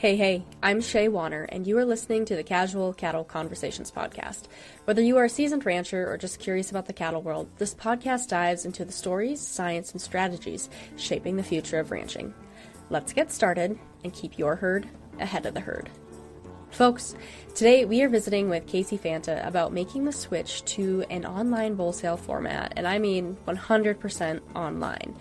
Hey, I'm Shaye Koester-Wanner, and you are listening to the Casual Cattle Conversations podcast. Whether you are a seasoned rancher or just curious about the cattle world, this podcast dives into the stories, science, and strategies shaping the future of ranching. Let's get started and keep your herd ahead of the herd. Folks, today we are visiting with Casey Fanta about making the switch to an online bull sale format, and I mean 100% online.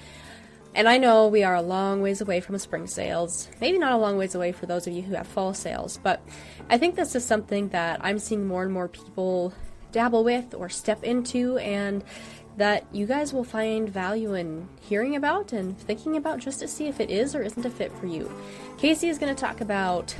And I know we are a long ways away from spring sales, maybe not a long ways away for those of you who have fall sales, but I think this is something that I'm seeing more and more people dabble with or step into, and that you guys will find value in hearing about and thinking about just to see if it is or isn't a fit for you. Casey is going to talk about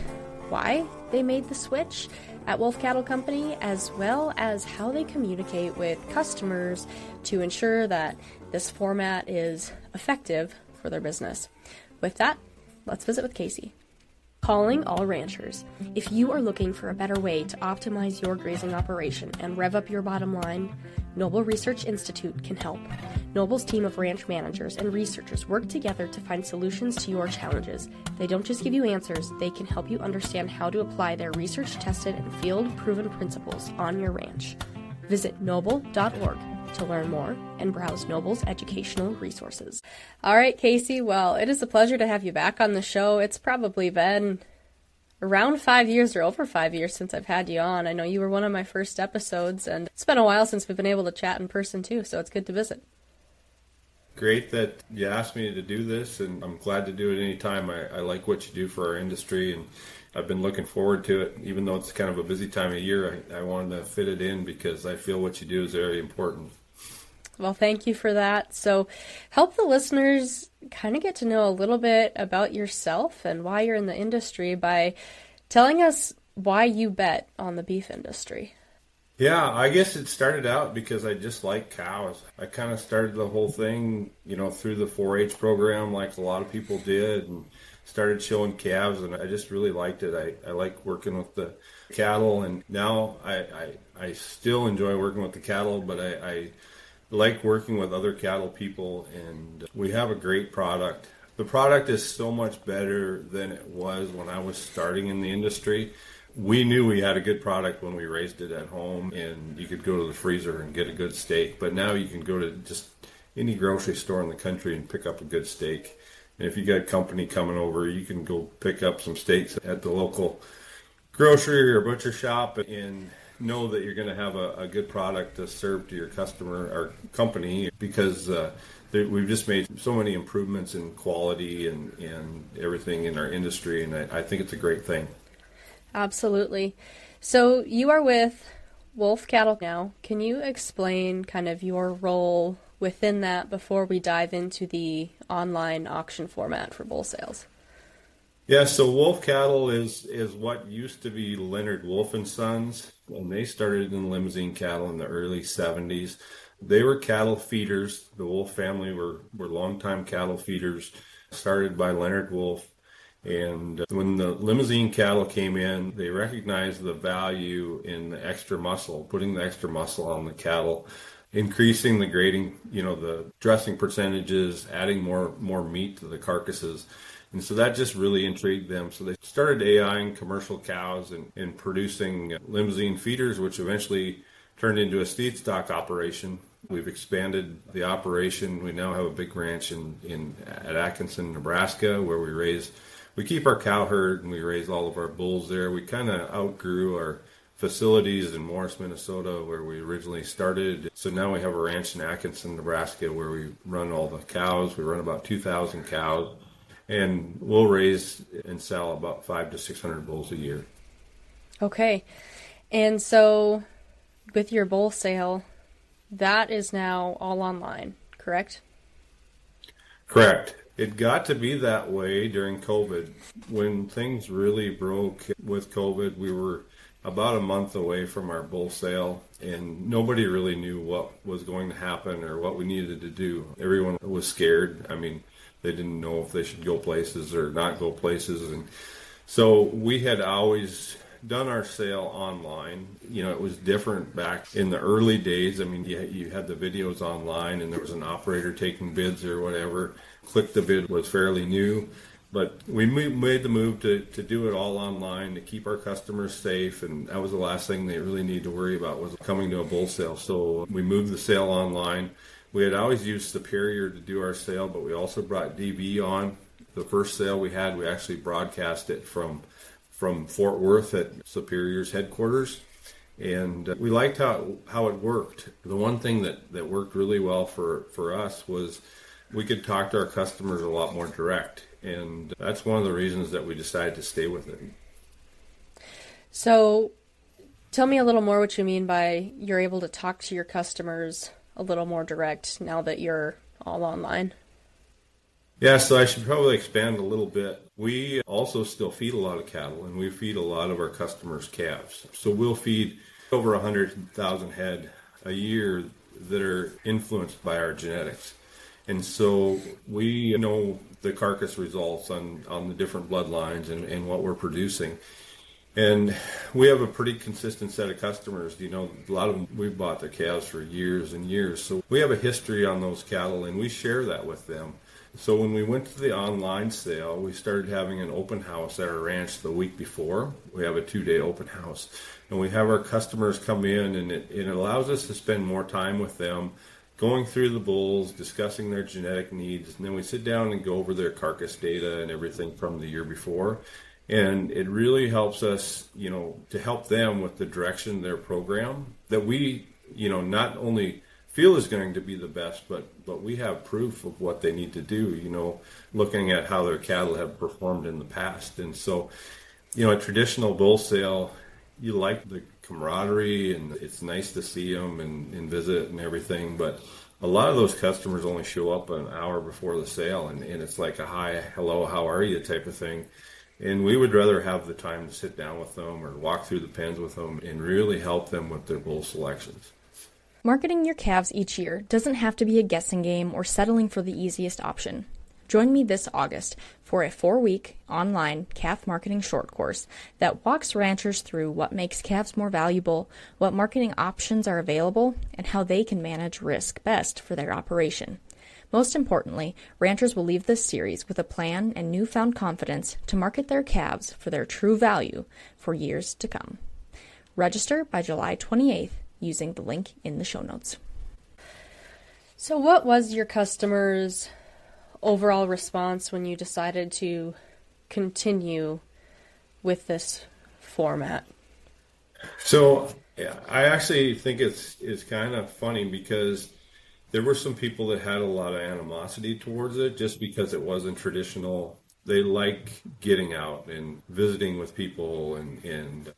why they made the switch at Wulf Cattle Company, as well as how they communicate with customers to ensure that this format is effective for their business. With that, let's visit with Casey. Calling all ranchers. If you are looking for a better way to optimize your grazing operation and rev up your bottom line, Noble Research Institute can help. Noble's team of ranch managers and researchers work together to find solutions to your challenges. They don't just give you answers, they can help you understand how to apply their research-tested and field-proven principles on your ranch. Visit noble.org to learn more and browse Noble's educational resources. All right, Casey, well, it is a pleasure to have you back on the show. It's probably been around 5 years or over 5 years since I've had you on. I know you were one of my first episodes, and it's been a while since we've been able to chat in person too, so it's good to visit. Great that you asked me to do this, and I'm glad to do it anytime. I like what you do for our industry, and I've been looking forward to it. Even though it's kind of a busy time of year, I wanted to fit it in because I feel what you do is very important. Well, thank you for that. So help the listeners kind of get to know a little bit about yourself and why you're in the industry by telling us why you bet on the beef industry. Yeah, I guess it started out because I just like cows. I kind of started the whole thing, through the 4-H program like a lot of people did, and started showing calves, and I just really liked it. I like working with the cattle, and now I still enjoy working with the cattle, but I like working with other cattle people, and we have a great product. The product is so much better than it was when I was starting in the industry. We knew we had a good product when we raised it at home, and you could go to the freezer and get a good steak, but now you can go to just any grocery store in the country and pick up a good steak. And if you got company coming over, you can go pick up some steaks at the local grocery or butcher shop and know that you're going to have a good product to serve to your customer or company, because we've just made so many improvements in quality and everything in our industry, and I think it's a great thing. Absolutely. So you are with Wulf Cattle now. Can you explain kind of your role within that before we dive into the online auction format for bull sales? Yeah, so Wulf Cattle is what used to be Leonard Wulf and Sons, and they started in limousine cattle in the early 70s. They were cattle feeders. The Wulf family were longtime cattle feeders, started by Leonard Wulf. And when the limousine cattle came in, they recognized the value in the extra muscle, putting the extra muscle on the cattle, increasing the grading, the dressing percentages, adding more meat to the carcasses. And so that just really intrigued them. So they started AIing commercial cows and producing limousine feeders, which eventually turned into a seedstock operation. We've expanded the operation. We now have a big ranch at Atkinson, Nebraska, where we keep our cow herd and we raise all of our bulls there. We kind of outgrew our facilities in Morris, Minnesota, where we originally started. So now we have a ranch in Atkinson, Nebraska, where we run all the cows. We run about 2,000 cows, and we'll raise and sell about 500 to 600 bulls a year. Okay. And so with your bull sale, that is now all online, correct? Correct. It got to be that way during COVID. When things really broke with COVID, we were about a month away from our bull sale, and nobody really knew what was going to happen or what we needed to do. Everyone was scared. I mean, they didn't know if they should go places or not go places. And so we had always done our sale online. It was different back in the early days. I mean, you had the videos online and there was an operator taking bids or whatever. Click the Bid was fairly new. But we made the move to do it all online to keep our customers safe, and that was the last thing they really needed to worry about was coming to a bull sale. So we moved the sale online. We had always used Superior to do our sale, but we also brought DV on. The first sale we had, we actually broadcast it from Fort Worth at Superior's headquarters. And we liked how it worked. The one thing that worked really well for us was we could talk to our customers a lot more direct. And that's one of the reasons that we decided to stay with it. So tell me a little more what you mean by you're able to talk to your customers a little more direct now that you're all online. Yeah, so I should probably expand a little bit. We also still feed a lot of cattle, and we feed a lot of our customers calves. So we'll feed over 100,000 head a year that are influenced by our genetics. And so we know the carcass results on the different bloodlines and what we're producing. And we have a pretty consistent set of customers. You know, a lot of them, we've bought their calves for years and years. So we have a history on those cattle, and we share that with them. So when we went to the online sale, we started having an open house at our ranch the week before. We have a 2-day open house. And we have our customers come in, and it allows us to spend more time with them, going through the bulls, discussing their genetic needs, and then we sit down and go over their carcass data and everything from the year before. And it really helps us, you know, to help them with the direction of their program that we, you know, not only feel is going to be the best, but we have proof of what they need to do, you know, looking at how their cattle have performed in the past. And so, you know, a traditional bull sale, you like the camaraderie and it's nice to see them and visit and everything, but a lot of those customers only show up an hour before the sale, and it's like a hi, hello, how are you type of thing. And we would rather have the time to sit down with them or walk through the pens with them and really help them with their bull selections. Marketing your calves each year doesn't have to be a guessing game or settling for the easiest option. Join me this August for a 4-week online calf marketing short course that walks ranchers through what makes calves more valuable, what marketing options are available, and how they can manage risk best for their operation. Most importantly, ranchers will leave this series with a plan and newfound confidence to market their calves for their true value for years to come. Register by July 28th using the link in the show notes. So what was your customers' overall response when you decided to continue with this format? So yeah, I actually think it's kind of funny because there were some people that had a lot of animosity towards it just because it wasn't traditional. They like getting out and visiting with people and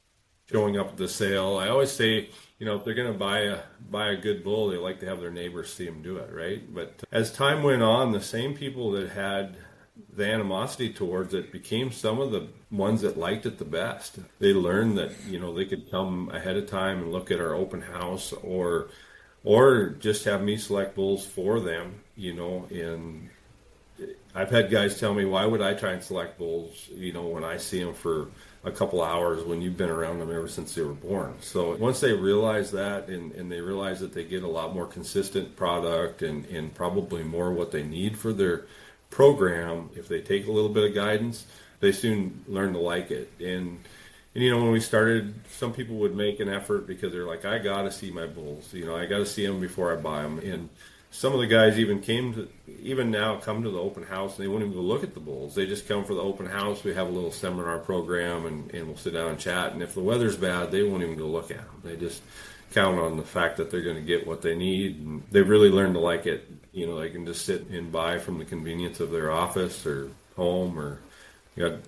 showing up at the sale. I always say, you know, if they're going to buy a good bull, they like to have their neighbors see them do it, right? But as time went on, the same people that had the animosity towards it became some of the ones that liked it the best. They learned that, you know, they could come ahead of time and look at our open house or just have me select bulls for them, you know. And I've had guys tell me, why would I try and select bulls, you know, when I see them for a couple hours when you've been around them ever since they were born. So once they realize that and they realize that they get a lot more consistent product and probably more what they need for their program, if they take a little bit of guidance, they soon learn to like it. And you know, when we started, some people would make an effort because they're like, I got to see my bulls. You know, I got to see them before I buy them. And some of the guys even come to the open house, and they won't even go look at the bulls. They just come for the open house. We have a little seminar program, and we'll sit down and chat. And if the weather's bad, they won't even go look at them. They just count on the fact that they're going to get what they need. And they've really learned to like it. You know, they can just sit and buy from the convenience of their office or home. Or you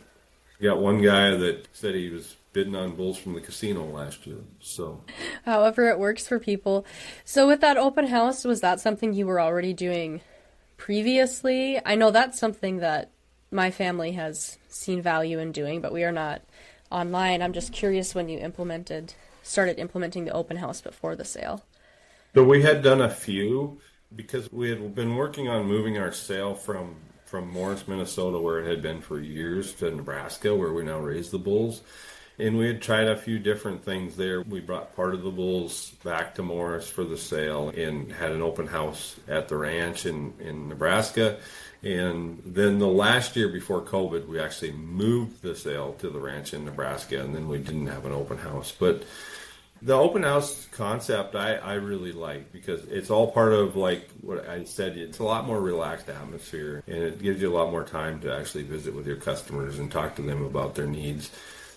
got one guy that said he was bidding on bulls from the casino last year. So, however it works for people. So with that open house, was that something you were already doing previously? I know that's something that my family has seen value in doing, but we are not online. I'm just curious when you started implementing the open house before the sale. So we had done a few because we had been working on moving our sale from Morris, Minnesota, where it had been for years, to Nebraska, where we now raise the bulls. And we had tried a few different things there. We brought part of the bulls back to Morris for the sale and had an open house at the ranch in Nebraska. And then the last year before COVID, we actually moved the sale to the ranch in Nebraska, and then we didn't have an open house. But the open house concept I really like, because it's all part of, like what I said, it's a lot more relaxed atmosphere, and it gives you a lot more time to actually visit with your customers and talk to them about their needs.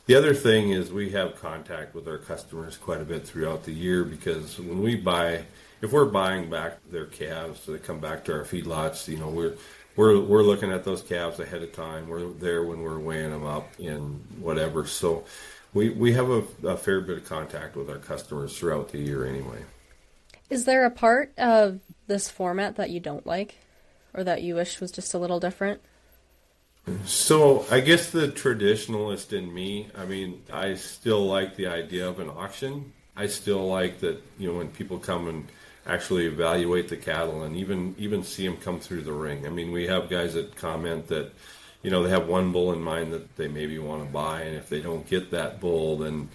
The other thing is we have contact with our customers quite a bit throughout the year, because when we buy, if we're buying back their calves so they come back to our feedlots, you know, we're looking at those calves ahead of time. We're there when we're weighing them up and whatever. So we have a fair bit of contact with our customers throughout the year anyway. Is there a part of this format that you don't like, or that you wish was just a little different? So I guess the traditionalist in me, I mean, I still like the idea of an auction. I still like that, you know, when people come and actually evaluate the cattle and even see them come through the ring. I mean, we have guys that comment that, you know, they have one bull in mind that they maybe want to buy, and if they don't get that bull, then,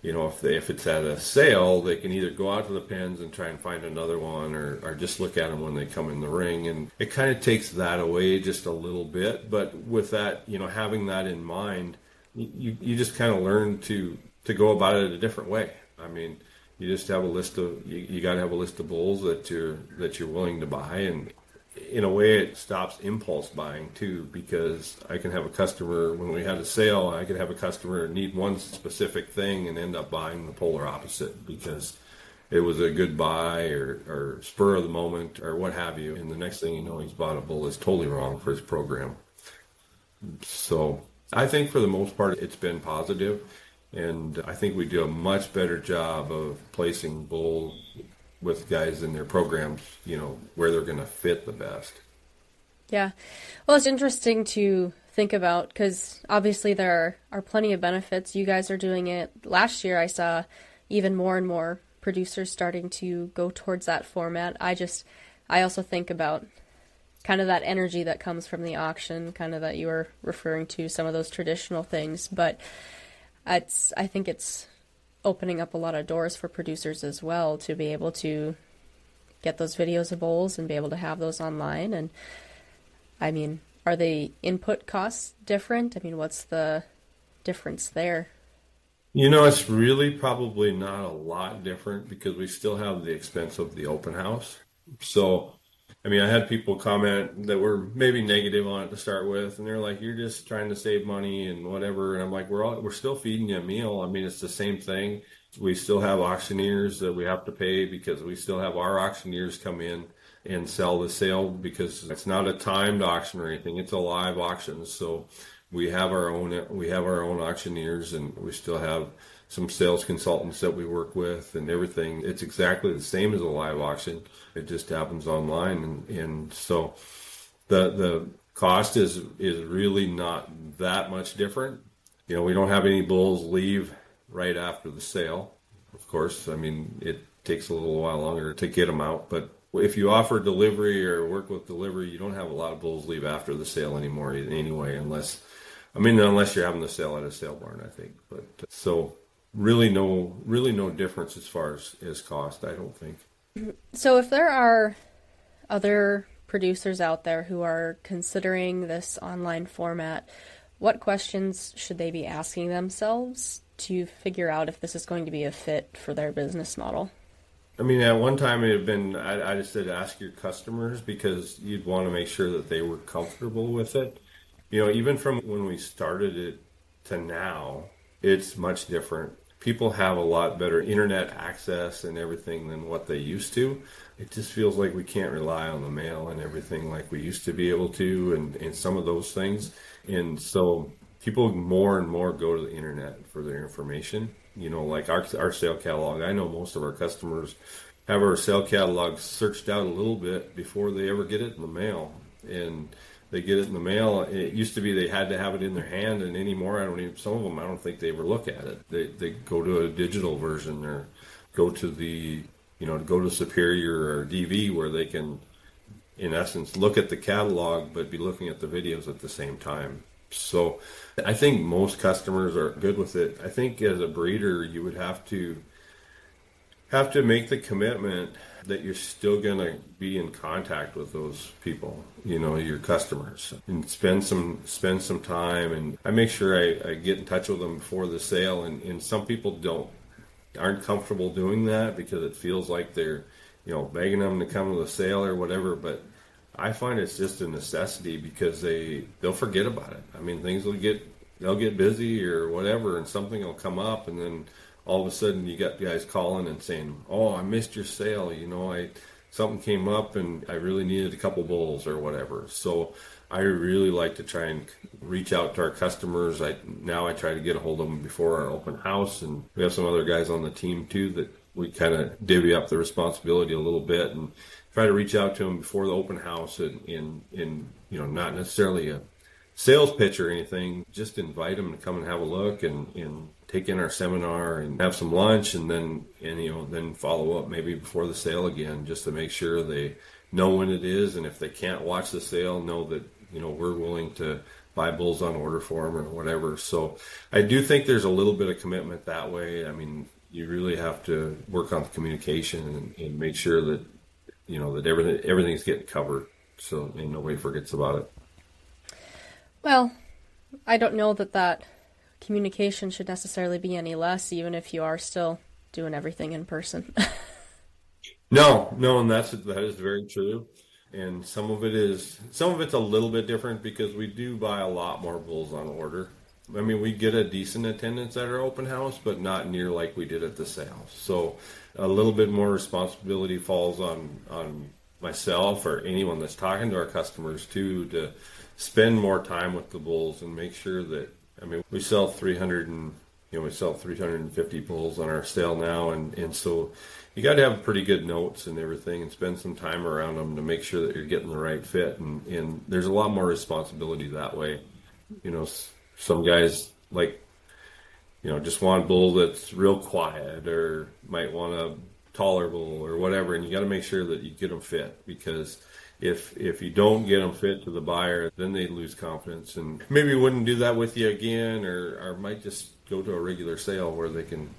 you know, if it's at a sale, they can either go out to the pens and try and find another one, or just look at them when they come in the ring. And it kind of takes that away just a little bit. But with that, you know, having that in mind, you just kind of learn to go about it a different way. I mean, you just have a list of, you got to have a list of bulls that you're willing to buy. And in a way, it stops impulse buying too, because I can have a customer, when we had a sale, I could have a customer need one specific thing and end up buying the polar opposite because it was a good buy or spur of the moment or what have you. And the next thing you know, he's bought a bull that's totally wrong for his program. So I think for the most part, it's been positive. And I think we do a much better job of placing bulls with guys in their programs, you know, where they're going to fit the best. Yeah. Well, it's interesting to think about, because obviously there are plenty of benefits. You guys are doing it. Last year I saw even more and more producers starting to go towards that format. I also think about kind of that energy that comes from the auction, kind of that you were referring to, some of those traditional things. But I think it's opening up a lot of doors for producers as well to be able to get those videos of bulls and be able to have those online. And I mean, are the input costs different? I mean, what's the difference there? You know, it's really probably not a lot different, because we still have the expense of the open house. So, I mean, I had people comment that were maybe negative on it to start with, and they're like, "You're just trying to save money and whatever." And I'm like, "We're still feeding you a meal. I mean, it's the same thing. We still have auctioneers that we have to pay, because we still have our auctioneers come in and sell the sale, because it's not a timed auction or anything. It's a live auction. So we have our own auctioneers, and we still have some sales consultants that we work with and everything. It's exactly the same as a live auction. It just happens online. And so the cost is really not that much different. You know, we don't have any bulls leave right after the sale. Of course, I mean, it takes a little while longer to get them out. But if you offer delivery or work with delivery, you don't have a lot of bulls leave after the sale anymore anyway, unless you're having the sale at a sale barn, I think. But so really no difference as far as cost, I don't think. So if there are other producers out there who are considering this online format, what questions should they be asking themselves to figure out if this is going to be a fit for their business model? I mean, at one time it had been, I just said ask your customers, because you'd want to make sure that they were comfortable with it. You know, even from when we started it to now, it's much different. People have a lot better internet access and everything than what they used to. It just feels like we can't rely on the mail and everything like we used to be able to, and some of those things. And so people more and more go to the internet for their information. You know, like our sale catalog. I know most of our customers have our sale catalog searched out a little bit before they ever get it in the mail. And they get it in the mail. It used to be they had to have it in their hand, and anymore, some of them, I don't think they ever look at it. They go to a digital version, or go to Superior or DV, where they can, in essence, look at the catalog, but be looking at the videos at the same time. So I think most customers are good with it. I think as a breeder, you would have to have to make the commitment that you're still going to be in contact with those people, your customers, and spend some time. And I make sure I get in touch with them before the sale. And some people aren't comfortable doing that because it feels like they're, begging them to come to the sale or whatever. But I find it's just a necessity because they'll forget about it. I mean, they'll get busy or whatever, and something will come up, and then all of a sudden you got guys calling and saying, "Oh, I missed your sale. Something came up and I really needed a couple bulls or whatever." So I really like to try and reach out to our customers. I try to get a hold of them before our open house, and we have some other guys on the team too that we kind of divvy up the responsibility a little bit and try to reach out to them before the open house in not necessarily a sales pitch or anything, just invite them to come and have a look and take in our seminar and have some lunch, and then follow up maybe before the sale again, just to make sure they know when it is, and if they can't watch the sale, know that we're willing to buy bulls on order for them or whatever. So I do think there's a little bit of commitment that way. I mean, you really have to work on the communication and make sure that that everything's getting covered, so nobody forgets about it. Well, I don't know that communication should necessarily be any less, even if you are still doing everything in person. No, and that is very true. And some of it's a little bit different because we do buy a lot more bulls on order. I mean, we get a decent attendance at our open house, but not near like we did at the sale. So a little bit more responsibility falls on myself or anyone that's talking to our customers too, to spend more time with the bulls and make sure that, we sell 350 bulls on our sale now, and so you got to have pretty good notes and everything and spend some time around them to make sure that you're getting the right fit, and there's a lot more responsibility that way. Some guys just want a bull that's real quiet, or might want a taller bull or whatever, and you got to make sure that you get them fit, because if you don't get them fit to the buyer, then they lose confidence and maybe wouldn't do that with you again, or might just go to a regular sale where they can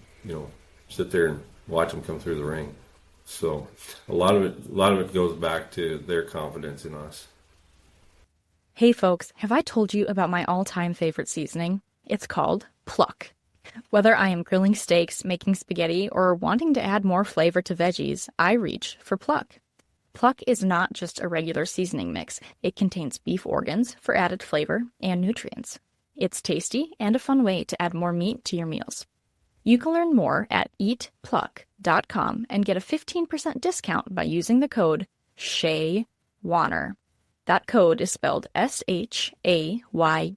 sit there and watch them come through the ring. So a lot of it goes back to their confidence in us. Hey folks, have I told you about my all-time favorite seasoning? It's called Pluck. Whether I am grilling steaks, making spaghetti, or wanting to add more flavor to veggies, I reach for Pluck. Pluck is not just a regular seasoning mix. It contains beef organs for added flavor and nutrients. It's tasty and a fun way to add more meat to your meals. You can learn more at eatpluck.com and get a 15% discount by using the code SHAYEWANNER. That code is spelled SHAYEWANNER,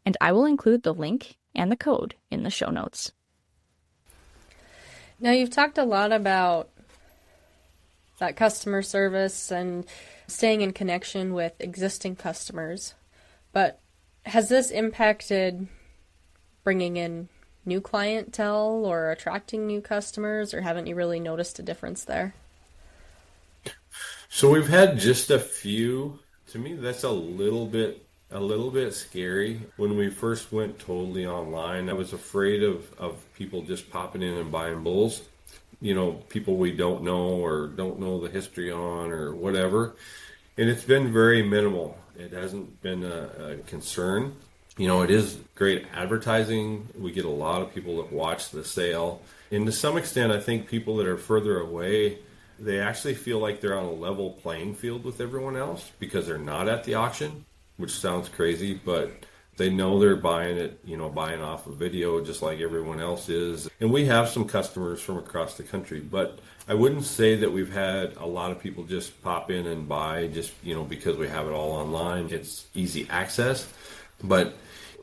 and I will include the link and the code in the show notes. Now, you've talked a lot about that customer service and staying in connection with existing customers, but has this impacted bringing in new clientele or attracting new customers, or haven't you really noticed a difference there? So we've had just a few. To me, that's a little bit scary. When we first went totally online, I was afraid of people just popping in and buying bulls. People we don't know or don't know the history on or whatever. And it's been very minimal. It hasn't been a concern. It is great advertising. We get a lot of people that watch the sale. And to some extent, I think people that are further away, they actually feel like they're on a level playing field with everyone else because they're not at the auction, which sounds crazy, but they know they're buying off a video just like everyone else is. And we have some customers from across the country, but I wouldn't say that we've had a lot of people just pop in and buy just, because we have it all online. It's easy access. But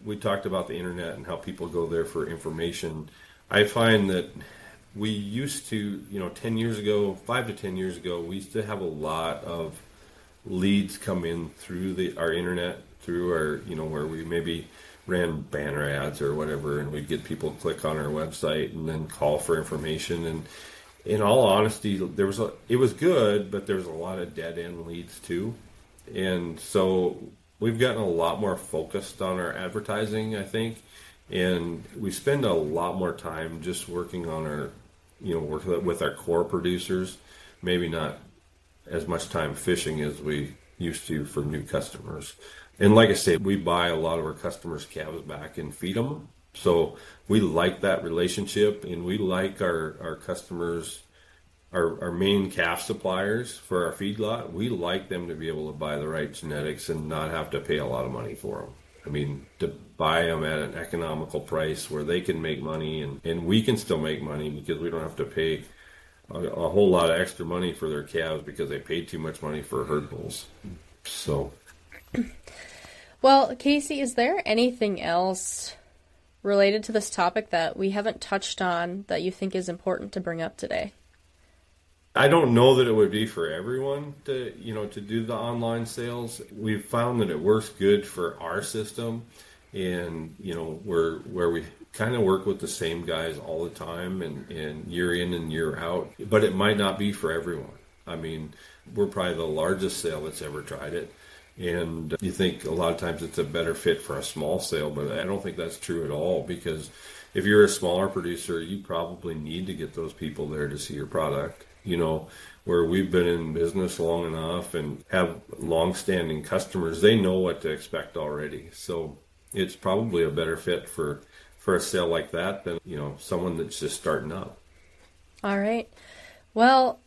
we talked about the internet and how people go there for information. I find that we used to, 5 to 10 years ago, we used to have a lot of leads come in through our internet, through our, where we maybe ran banner ads or whatever, and we'd get people to click on our website and then call for information. And in all honesty, it was good, but there was a lot of dead end leads too. And so we've gotten a lot more focused on our advertising, I think, And we spend a lot more time just working on our, work with our core producers, maybe not as much time fishing as we used to for new customers. And like I say, we buy a lot of our customers' calves back and feed them. So we like that relationship, and we like our customers, our main calf suppliers for our feedlot. We like them to be able to buy the right genetics and not have to pay a lot of money for them. I mean, to buy them at an economical price where they can make money and we can still make money because we don't have to pay a whole lot of extra money for their calves because they paid too much money for herd bulls. So, well, Casey, is there anything else related to this topic that we haven't touched on that you think is important to bring up today? I don't know that it would be for everyone to do the online sales. We've found that it works good for our system, and where we kind of work with the same guys all the time and year in and year out. But it might not be for everyone. I mean, we're probably the largest sale that's ever tried it, and you think a lot of times it's a better fit for a small sale, but I don't think that's true at all, because if you're a smaller producer, you probably need to get those people there to see your product. Where we've been in business long enough and have long-standing customers, they know what to expect already. So it's probably a better fit for a sale like that than, someone that's just starting up. All right. Well,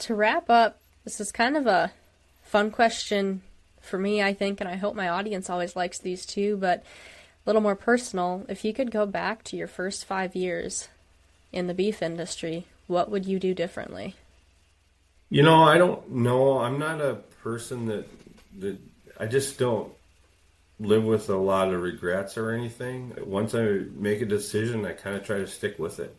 to wrap up, this is kind of a fun question for me, I think, and I hope my audience always likes these too, but a little more personal. If you could go back to your first 5 years in the beef industry, what would you do differently? I don't know. I'm not a person that I just don't live with a lot of regrets or anything. Once I make a decision, I kind of try to stick with it.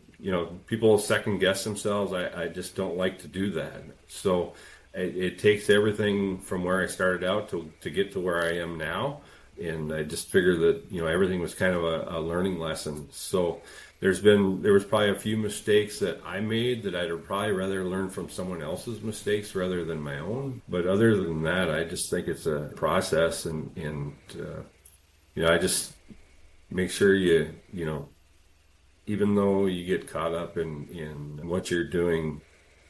People second guess themselves. I just don't like to do that. So it takes everything from where I started out to get to where I am now. And I just figured that, everything was kind of a learning lesson. So there was probably a few mistakes that I made that I'd probably rather learn from someone else's mistakes rather than my own. But other than that, I just think it's a process, and I just make sure even though you get caught up in what you're doing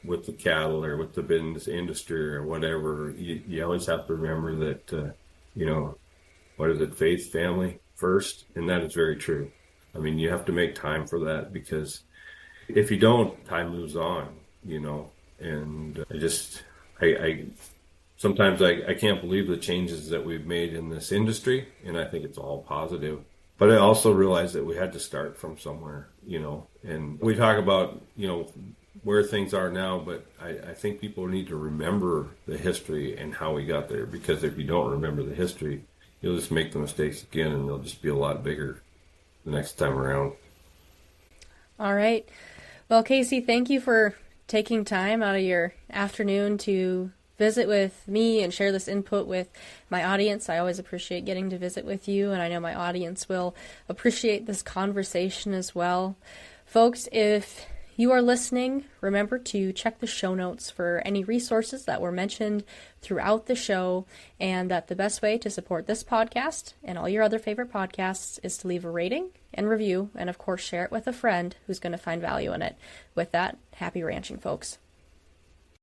with the cattle or with the business industry or whatever, you always have to remember that, what is it, faith, family first, and that is very true. I mean, you have to make time for that, because if you don't, time moves on, and I sometimes I can't believe the changes that we've made in this industry, and I think it's all positive. But I also realized that we had to start from somewhere, and we talk about, where things are now, but I think people need to remember the history and how we got there, because if you don't remember the history, you'll just make the mistakes again, and they'll just be a lot bigger the next time around. All right. Well, Casey, thank you for taking time out of your afternoon to visit with me and share this input with my audience. I always appreciate getting to visit with you, and I know my audience will appreciate this conversation as well. Folks, if you are listening, remember to check the show notes for any resources that were mentioned throughout the show, and that the best way to support this podcast and all your other favorite podcasts is to leave a rating and review, and of course share it with a friend who's going to find value in it. With that, happy ranching, folks.